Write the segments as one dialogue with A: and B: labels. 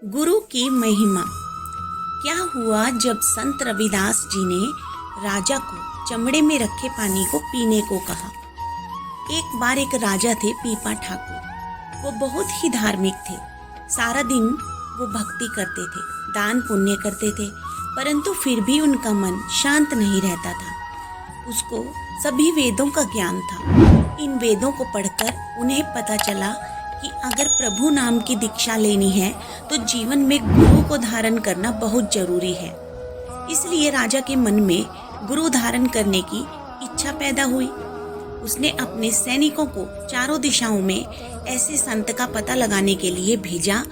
A: गुरु की महिमा। क्या हुआ जब संत रविदास जी ने राजा को चमड़े में रखे पानी को पीने को कहा। एक बार एक राजा थे पीपा ठाकुर। वो बहुत ही धार्मिक थे। सारा दिन वो भक्ति करते थे, दान पुण्य करते थे, परंतु फिर भी उनका मन शांत नहीं रहता था। उसको सभी वेदों का ज्ञान था। इन वेदों को पढ़कर उन्हें पता चला कि अगर प्रभु नाम की दीक्षा लेनी है तो जीवन में गुरु को धारण करना बहुत जरूरी है। इसलिए राजा के मन में गुरु धारण करने की इच्छा पैदा हुई। उसने अपने सैनिकों को चारों दिशाओं में ऐसे संत का पता लगाने के लिए भेजा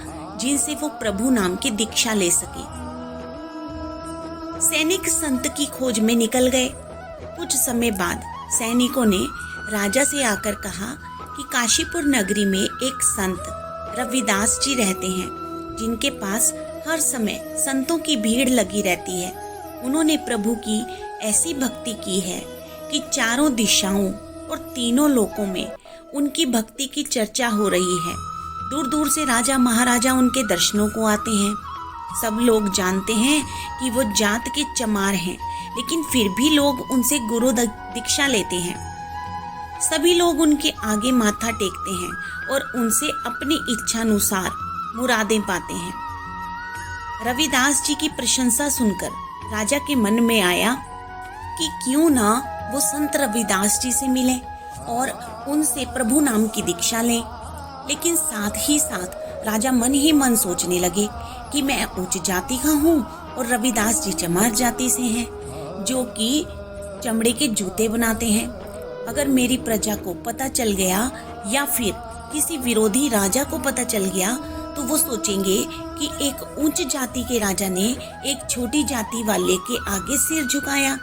A: जिनसे वो प्रभु नाम की दीक्षा ले सके। सैनिक संत की खोज में निकल गए। कुछ समय बाद सैनिकों ने राजा से आकर कहा कि काशीपुर नगरी में एक संत रविदास जी रहते हैं, जिनके पास हर समय संतों की भीड़ लगी रहती है। उन्होंने प्रभु की ऐसी भक्ति की है कि चारों दिशाओं और तीनों लोकों में उनकी भक्ति की चर्चा हो रही है। दूर दूर से राजा महाराजा उनके दर्शनों को आते हैं। सब लोग जानते हैं कि वो जात के चमार हैं, लेकिन फिर भी लोग उनसे गुरु दीक्षा लेते हैं। सभी लोग उनके आगे माथा टेकते हैं और उनसे अपनी इच्छानुसार मुरादें पाते हैं। रविदास जी की प्रशंसा सुनकर राजा के मन में आया कि क्यों ना वो संत रविदास जी से मिले और उनसे प्रभु नाम की दीक्षा लें। लेकिन साथ ही साथ राजा मन ही मन सोचने लगे कि मैं उच्च जाति का हूँ और रविदास जी चमार जाति से हैं, जो कि चमड़े के जूते बनाते हैं। अगर मेरी प्रजा को पता चल गया या फिर किसी विरोधी राजा को पता चल गया तो वो सोचेंगे कि एक उच्च जाति के राजा ने एक छोटी जाति वाले के आगे सिर झुकाया।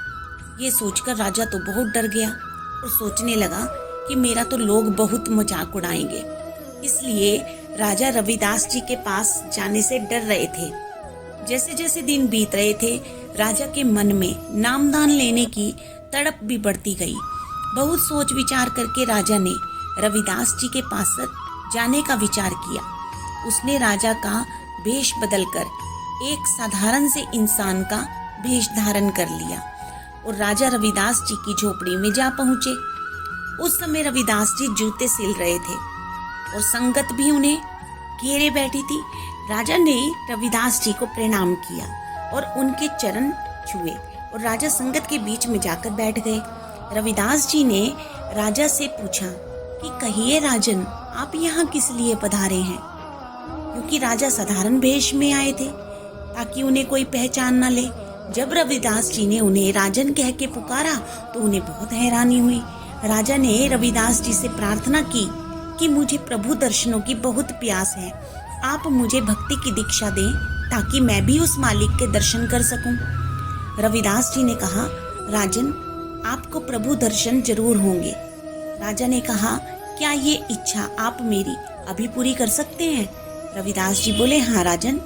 A: ये सोचकर राजा तो बहुत डर गया और सोचने लगा कि मेरा तो लोग बहुत मजाक उड़ाएंगे। इसलिए राजा रविदास जी के पास जाने से डर रहे थे। जैसे जैसे दिन बीत रहे थे, राजा के मन में नामदान लेने की तड़प भी बढ़ती गई। बहुत सोच विचार करके राजा ने रविदास जी के पास जाने का विचार किया। उसने राजा का भेष बदलकर एक साधारण से इंसान का भेष धारण कर लिया और राजा रविदास जी की झोपड़ी में जा पहुंचे। उस समय रविदास जी जूते सिल रहे थे और संगत भी उन्हें घेरे बैठी थी। राजा ने रविदास जी को प्रणाम किया और उनके चरण छुए और राजा संगत के बीच में जाकर बैठ गए। रविदास जी ने राजा से पूछा कि कहिए राजन, आप यहाँ किस लिए पधारे हैं? क्योंकि राजा साधारण वेश में आए थे ताकि उन्हें कोई पहचान न ले। जब रविदास जी ने उन्हें राजन कह के पुकारा तो उन्हें बहुत हैरानी हुई। राजा ने रविदास जी से प्रार्थना की कि मुझे प्रभु दर्शनों की बहुत प्यास है, आप मुझे भक्ति की दीक्षा दें ताकि मैं भी उस मालिक के दर्शन कर सकूं। रविदास जी ने कहा, राजन, आपको प्रभु दर्शन जरूर होंगे। राजा ने कहा, क्या ये इच्छा आप मेरी अभी पूरी कर सकते हैं? रविदास जी बोले, हाँ राजन,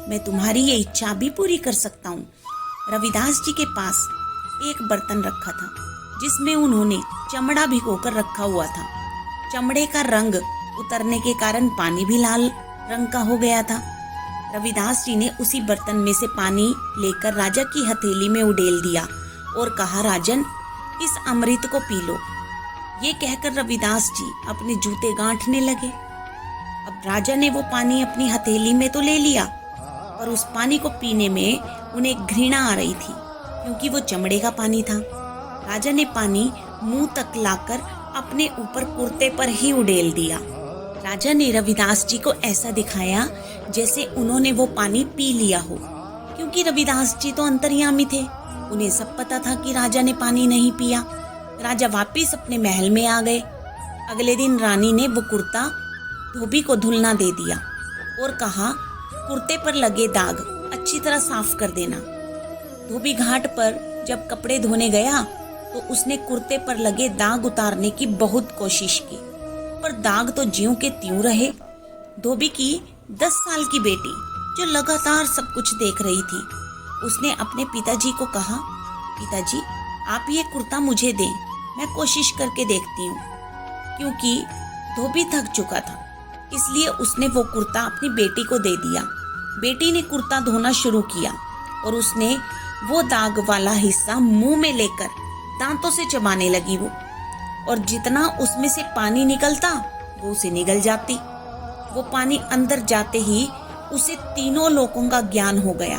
A: मैं तुम्हारी ये इच्छा अभी पूरी कर सकता हूँ। रविदास जी के पास एक बर्तन रखा था जिसमें उन्होंने चमड़ा भिगोकर रखा हुआ था। चमड़े का रंग उतरने के कारण पानी भी लाल रंग का हो गया था। रविदास जी ने उसी बर्तन में से पानी लेकर राजा की हथेली में उडेल दिया और कहा, राजन, इस अमृत को पी लो। ये कहकर रविदास जी अपने जूते गांठने लगे। अब राजा ने वो पानी अपनी हथेली में तो ले लिया, पर उस पानी को पीने में उन्हें घृणा आ रही थी क्योंकि वो चमड़े का पानी था। राजा ने पानी मुंह तक लाकर अपने ऊपर कुर्ते पर ही उडेल दिया। राजा ने रविदास जी को ऐसा दिखाया जैसे उन्होंने वो पानी पी लिया हो, क्योंकि रविदास जी तो अंतर्यामी थे। उन्हें सब पता था कि राजा ने पानी नहीं पिया। राजा वापिस अपने महल में आ गए। अगले दिन रानी ने वो कुर्ता धोबी को धुलना दे दिया और कहा, कुर्ते पर लगे दाग अच्छी तरह साफ कर देना। धोबी घाट पर जब कपड़े धोने गया तो उसने कुर्ते पर लगे दाग उतारने की बहुत कोशिश की, पर दाग तो ज्यों के त्यों रहे। धोबी की 10 साल की बेटी, जो लगातार सब कुछ देख रही थी, उसने अपने पिताजी को कहा, पिताजी, आप ये कुर्ता मुझे दें, मैं कोशिश करके देखती हूँ। क्योंकि धोबी थक चुका था, इसलिए उसने वो कुर्ता अपनी बेटी को दे दिया। बेटी ने कुर्ता धोना शुरू किया और उसने वो दाग वाला हिस्सा मुंह में लेकर दांतों से चबाने लगी वो, और जितना उसमें से पानी निकलता वो उसे निगल जाती। वो पानी अंदर जाते ही उसे तीनों लोकों का ज्ञान हो गया,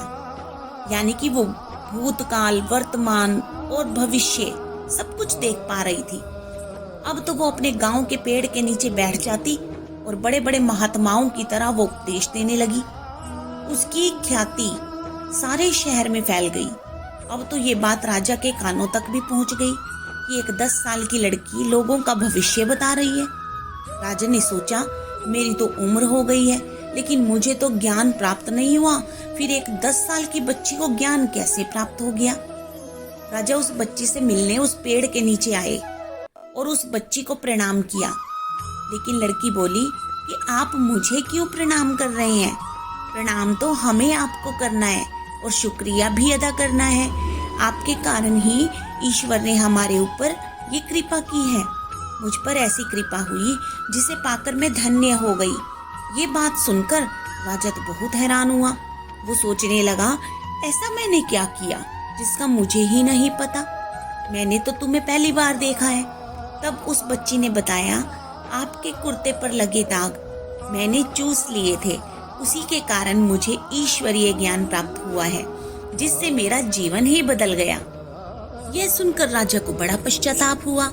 A: यानी कि वो भूतकाल, वर्तमान और भविष्य सब कुछ देख पा रही थी। अब तो वो अपने गांव के पेड़ के नीचे बैठ जाती और बड़े बड़े महात्माओं की तरह वो उपदेश देने लगी। उसकी ख्याति सारे शहर में फैल गई। अब तो ये बात राजा के कानों तक भी पहुंच गई कि एक 10 साल की लड़की लोगों का भविष्य बता रही है। राजा ने सोचा, मेरी तो उम्र हो गई है लेकिन मुझे तो ज्ञान प्राप्त नहीं हुआ, फिर एक 10 साल की बच्ची को ज्ञान कैसे प्राप्त हो गया। राजा उस बच्ची से मिलने उस पेड़ के नीचे आए और उस बच्ची को प्रणाम किया, लेकिन लड़की बोली कि आप मुझे क्यों प्रणाम कर रहे हैं? प्रणाम तो हमें आपको करना है और शुक्रिया भी अदा करना है। आपके कारण ही ईश्वर ने हमारे ऊपर ये कृपा की है। मुझ पर ऐसी कृपा हुई जिसे पाकर मैं धन्य हो गई। ये बात सुनकर राजा तो बहुत हैरान हुआ। वो सोचने लगा, ऐसा मैंने क्या किया जिसका मुझे ही नहीं पता? मैंने तो तुम्हें पहली बार देखा है। तब उस बच्ची ने बताया, आपके कुर्ते पर लगे दाग मैंने चूस लिए थे, उसी के कारण मुझे ईश्वरीय ज्ञान प्राप्त हुआ है, जिससे मेरा जीवन ही बदल गया। यह सुनकर राजा को बड़ा पश्चाताप हुआ।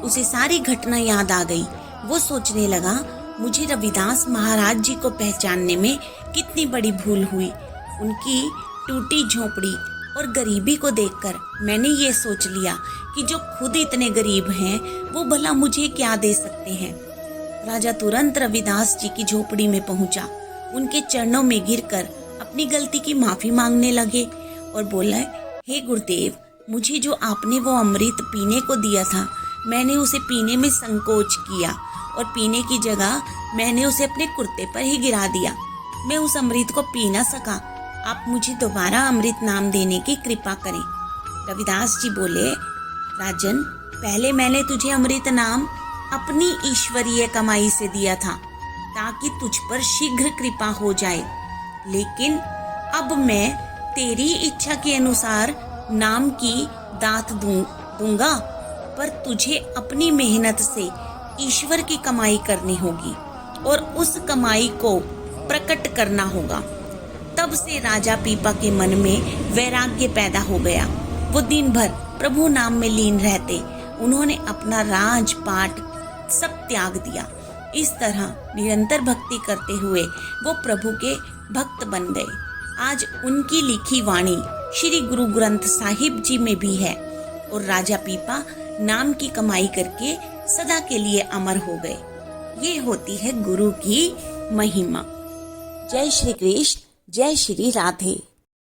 A: उसे सारी घटना याद आ गई। वो सोचने लगा, मुझे रविदास महाराज जी को पहचानने में कितनी बड़ी भूल हुई। उनकी टूटी झोपड़ी और गरीबी को देखकर मैंने ये सोच लिया कि जो खुद इतने गरीब हैं वो भला मुझे क्या दे सकते हैं। राजा तुरंत रविदास जी की झोपड़ी में पहुंचा, उनके चरणों में गिरकर अपनी गलती की माफी मांगने लगे और बोला, हे गुरुदेव, मुझे जो आपने वो अमृत पीने को दिया था, मैंने उसे पीने में संकोच किया और पीने की जगह मैंने उसे अपने कुर्ते पर ही गिरा दिया। मैं उस अमृत को पी ना सका। आप मुझे दोबारा अमृत नाम देने की कृपा करें। रविदास जी बोले, राजन, पहले मैंने तुझे अमृत नाम अपनी ईश्वरीय कमाई से दिया था ताकि तुझ पर शीघ्र कृपा हो जाए, लेकिन अब मैं तेरी इच्छा के अनुसार नाम की दात दूंगा, पर तुझे अपनी मेहनत से ईश्वर की कमाई करनी होगी और उस कमाई को प्रकट करना होगा। तब से राजा पीपा के मन में वैराग्य पैदा हो गया। वो दिन भर प्रभु नाम में लीन रहते। उन्होंने अपना राजपाट सब त्याग दिया। इस तरह निरंतर भक्ति करते हुए वो प्रभु के भक्त बन गए। आज उनकी लिखी वाणी श्री गुरु ग्रंथ साहिब जी में भी है और राजा पीपा नाम की कमाई करके सदा के लिए अमर हो गए। ये होती है गुरु की महिमा। जय श्री कृष्ण, जय श्री राधे।